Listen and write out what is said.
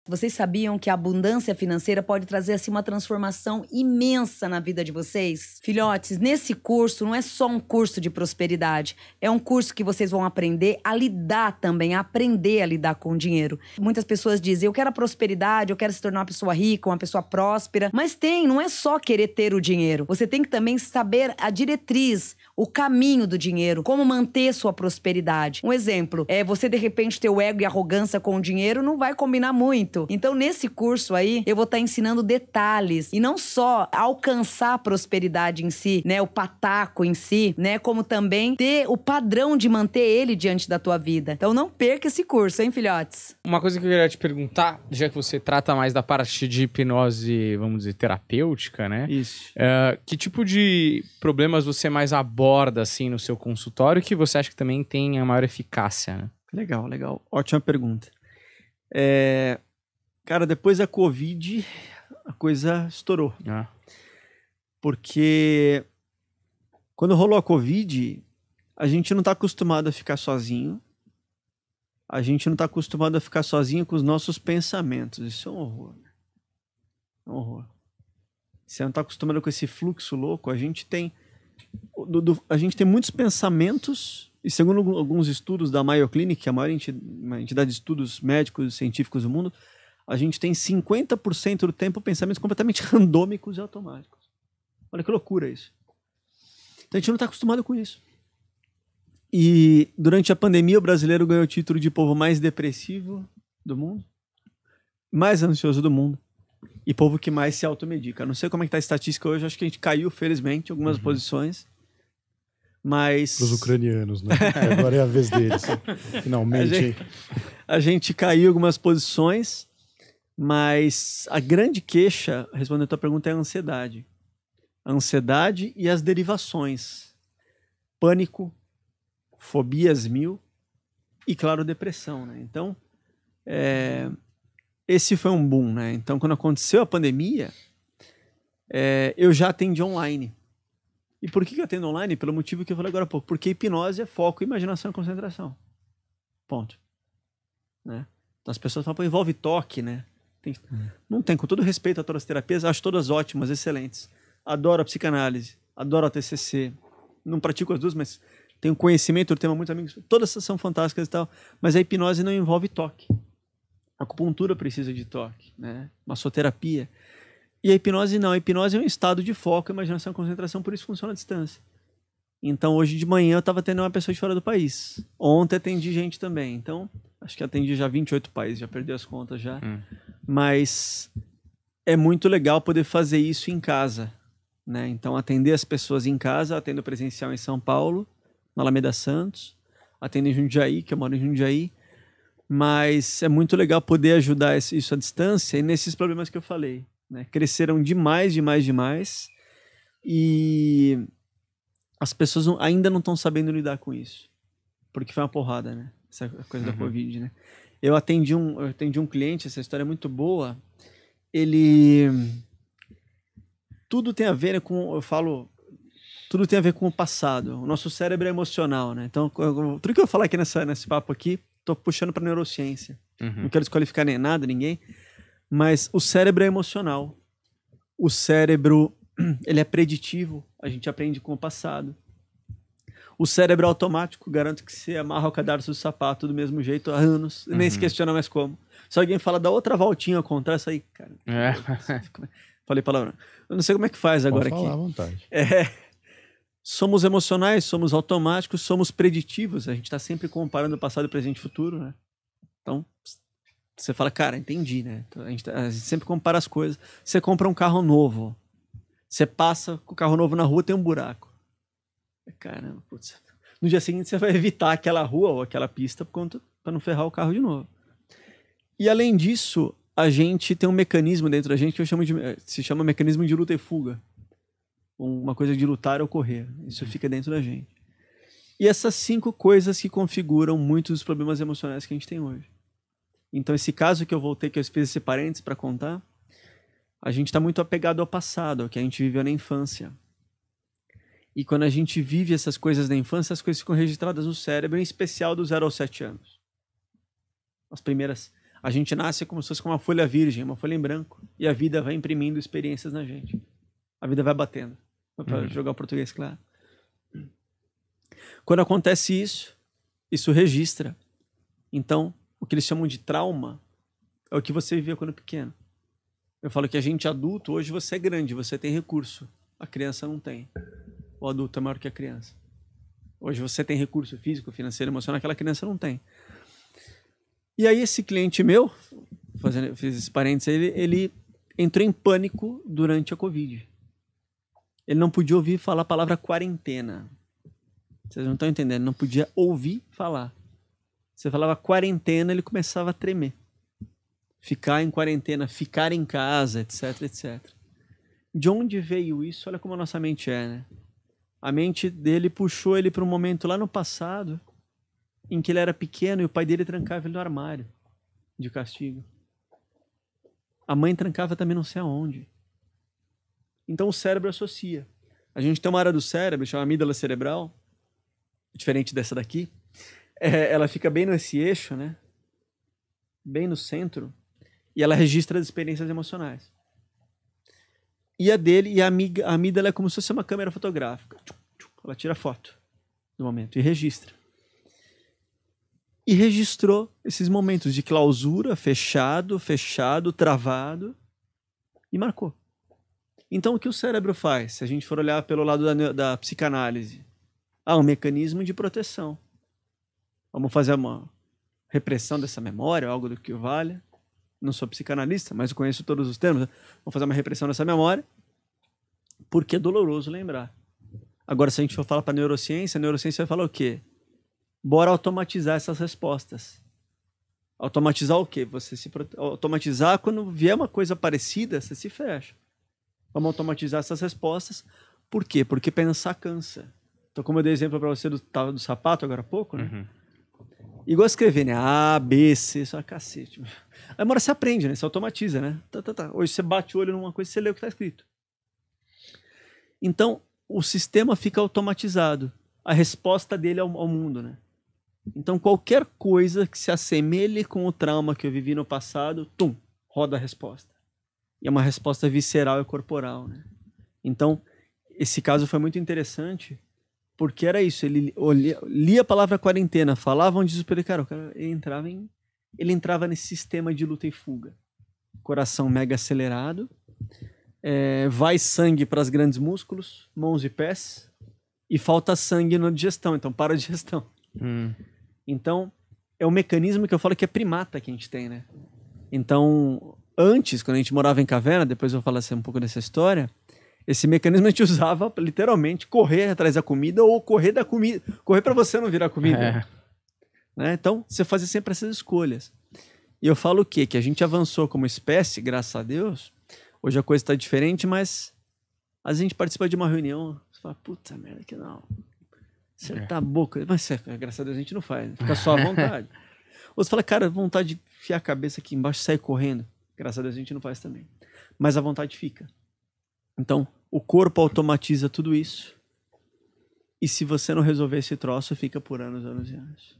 Vocês sabiam que a abundância financeira pode trazer assim uma transformação imensa na vida de vocês? Filhotes, nesse curso não é só um curso de prosperidade. É um curso que vocês vão aprender a lidar também, a aprender a lidar com o dinheiro. Muitas pessoas dizem, eu quero a prosperidade, eu quero se tornar uma pessoa rica, uma pessoa próspera. Mas não é só querer ter o dinheiro. Você tem que também saber a diretriz, o caminho do dinheiro, como manter sua prosperidade. Um exemplo, você de repente ter o ego e arrogância com o dinheiro não vai combinar muito. Então, nesse curso aí, eu vou estar ensinando detalhes. E não só alcançar a prosperidade em si, né? O pataco em si, né? Como também ter o padrão de manter ele diante da tua vida. Então, não perca esse curso, hein, filhotes? Uma coisa que eu queria te perguntar, já que você trata mais da parte de hipnose, vamos dizer, terapêutica, né? Isso. Que tipo de problemas você mais aborda, assim, no seu consultório que você acha que também tem a maior eficácia, né? Legal, legal. Ótima pergunta. Cara, depois da Covid, a coisa estourou. Porque quando rolou a Covid, a gente não tá acostumado a ficar sozinho. A gente não tá acostumado a ficar sozinho com os nossos pensamentos. Isso é um horror. É um horror. Você não tá acostumado com esse fluxo louco. A gente tem muitos pensamentos, e segundo alguns estudos da Mayo Clinic, que é a maior entidade de estudos médicos e científicos do mundo, a gente tem 50% do tempo pensamentos completamente randômicos e automáticos. Olha que loucura isso. Então a gente não está acostumado com isso. E durante a pandemia o brasileiro ganhou o título de povo mais depressivo do mundo, mais ansioso do mundo e povo que mais se automedica. Não sei como é que tá a estatística hoje, acho que a gente caiu, felizmente, em algumas posições. Mas... Os ucranianos, né? Agora é a vez deles. Finalmente. A gente caiu em algumas posições, mas a grande queixa, respondendo a tua pergunta, é a ansiedade. A ansiedade e as derivações. Pânico, fobias mil e, claro, depressão, né? Então, esse foi um boom, né? Então, quando aconteceu a pandemia, eu já atendi online. E por que eu atendo online? Pelo motivo que eu falei agora há pouco. Porque hipnose é foco, imaginação e concentração. Ponto. Né? Então as pessoas falam, pô, envolve toque, né? Não tem, com todo respeito a todas as terapias, acho todas ótimas, excelentes. Adoro a psicanálise, adoro a TCC. Não pratico as duas, mas tenho conhecimento, eu tenho muitos amigos. Todas essas são fantásticas e tal. Mas a hipnose não envolve toque. A acupuntura precisa de toque, né? Massoterapia. E a hipnose não. A hipnose é um estado de foco, imaginação e concentração, por isso funciona à distância. Então, hoje de manhã eu estava atendendo uma pessoa de fora do país. Ontem atendi gente também. Então, acho que atendi já 28 países, já perdi as contas já. Mas é muito legal poder fazer isso em casa, né? Então, atender as pessoas em casa, atendo presencial em São Paulo, na Alameda Santos, atendo em Jundiaí, que eu moro em Jundiaí. Mas é muito legal poder ajudar isso à distância e nesses problemas que eu falei. Né? Cresceram demais. E as pessoas ainda não estão sabendo lidar com isso. Porque foi uma porrada, né? Essa coisa da Covid, né? Eu atendi um cliente, essa história é muito boa. Tudo tem a ver tudo tem a ver com o passado. O nosso cérebro é emocional, né? Então, tudo que eu falar aqui nesse papo aqui, tô puxando para neurociência. Não quero desqualificar nem nada, ninguém. Mas o cérebro é emocional. O cérebro, ele é preditivo. A gente aprende com o passado. O cérebro é automático. Garanto que você amarra o cadarço do sapato do mesmo jeito há anos. Nem se questiona mais como. Se alguém fala da outra voltinha ao contrário, isso aí, cara... Falei palavrão. Eu não sei como é que faz agora aqui. Pode falar à vontade. Somos emocionais, somos automáticos, somos preditivos. A gente está sempre comparando passado, presente e futuro, né? Então... Você fala, cara, entendi, né? Então, a gente sempre compara as coisas. Você compra um carro novo. Você passa com o carro novo na rua, tem um buraco. Caramba, putz. No dia seguinte você vai evitar aquela rua ou aquela pista para não ferrar o carro de novo. E além disso, a gente tem um mecanismo dentro da gente que se chama mecanismo de luta e fuga. Uma coisa de lutar ou correr. Isso fica dentro da gente. E essas 5 coisas que configuram muitos dos problemas emocionais que a gente tem hoje. Então, esse caso que eu voltei, que eu fiz esse parênteses para contar, a gente está muito apegado ao passado, ao que a gente viveu na infância. E quando a gente vive essas coisas na infância, as coisas ficam registradas no cérebro, em especial do 0 aos 7 anos. A gente nasce como se fosse uma folha virgem, uma folha em branco. E a vida vai imprimindo experiências na gente. A vida vai batendo. Para jogar o português claro. Quando acontece isso, isso registra. Então, o que eles chamam de trauma é o que você vivia quando pequeno. Eu falo que a gente adulto, hoje você é grande, você tem recurso. A criança não tem. O adulto é maior que a criança. Hoje você tem recurso físico, financeiro, emocional, aquela criança não tem. E aí esse cliente meu, fiz esse parênteses, ele entrou em pânico durante a Covid. Ele não podia ouvir falar a palavra quarentena. Vocês não estão entendendo, não podia ouvir falar. Você falava quarentena, ele começava a tremer. Ficar em quarentena, ficar em casa, etc, etc. De onde veio isso? Olha como a nossa mente é, né? A mente dele puxou ele para um momento lá no passado em que ele era pequeno e o pai dele trancava ele no armário de castigo. A mãe trancava também não sei aonde. Então o cérebro associa. A gente tem uma área do cérebro, chama amígdala cerebral, diferente dessa daqui. Ela fica bem nesse eixo, né? Bem no centro. E ela registra as experiências emocionais. E a dele, e a amígdala é como se fosse uma câmera fotográfica. Ela tira foto do momento e registra. E registrou esses momentos de clausura, fechado, travado, e marcou. Então, o que o cérebro faz? Se a gente for olhar pelo lado da psicanálise, um mecanismo de proteção. Vamos fazer uma repressão dessa memória, algo do que valha. Não sou psicanalista, mas eu conheço todos os termos. Vamos fazer uma repressão dessa memória, porque é doloroso lembrar. Agora, se a gente for falar para a neurociência vai falar o quê? Bora automatizar essas respostas. Automatizar o quê? Automatizar quando vier uma coisa parecida, você se fecha. Vamos automatizar essas respostas. Por quê? Porque pensar cansa. Então, como eu dei exemplo para você do sapato agora há pouco, né? Uhum. Igual escrever, né? A, B, C, só cacete. Aí uma hora você aprende, né? Você automatiza, né? Hoje você bate o olho numa coisa e você lê o que está escrito. Então, o sistema fica automatizado. A resposta dele ao mundo, né? Então, qualquer coisa que se assemelhe com o trauma que eu vivi no passado, roda a resposta. E é uma resposta visceral e corporal, né? Então, esse caso foi muito interessante, porque era isso. Ele lia a palavra quarentena, falava um desespero, cara, o cara ele entrava nesse sistema de luta e fuga. Coração mega acelerado, vai sangue para os grandes músculos, mãos e pés, e falta sangue na digestão, então para a digestão. Então, é um mecanismo que eu falo que é primata que a gente tem, né? Então, antes, quando a gente morava em caverna, depois eu vou falar assim, um pouco dessa história, esse mecanismo a gente usava literalmente correr atrás da comida ou correr da comida, correr para você não virar comida. Né? Então, você fazia sempre essas escolhas. E eu falo o quê? Que a gente avançou como espécie, graças a Deus. Hoje a coisa está diferente, mas às vezes a gente participa de uma reunião, você fala, puta merda, que não. Acertar a boca. Mas graças a Deus a gente não faz, fica só à vontade. Ou você fala, cara, vontade de enfiar a cabeça aqui embaixo e sair correndo. Graças a Deus a gente não faz também. Mas a vontade fica. Então, o corpo automatiza tudo isso. E se você não resolver esse troço, fica por anos, anos e anos.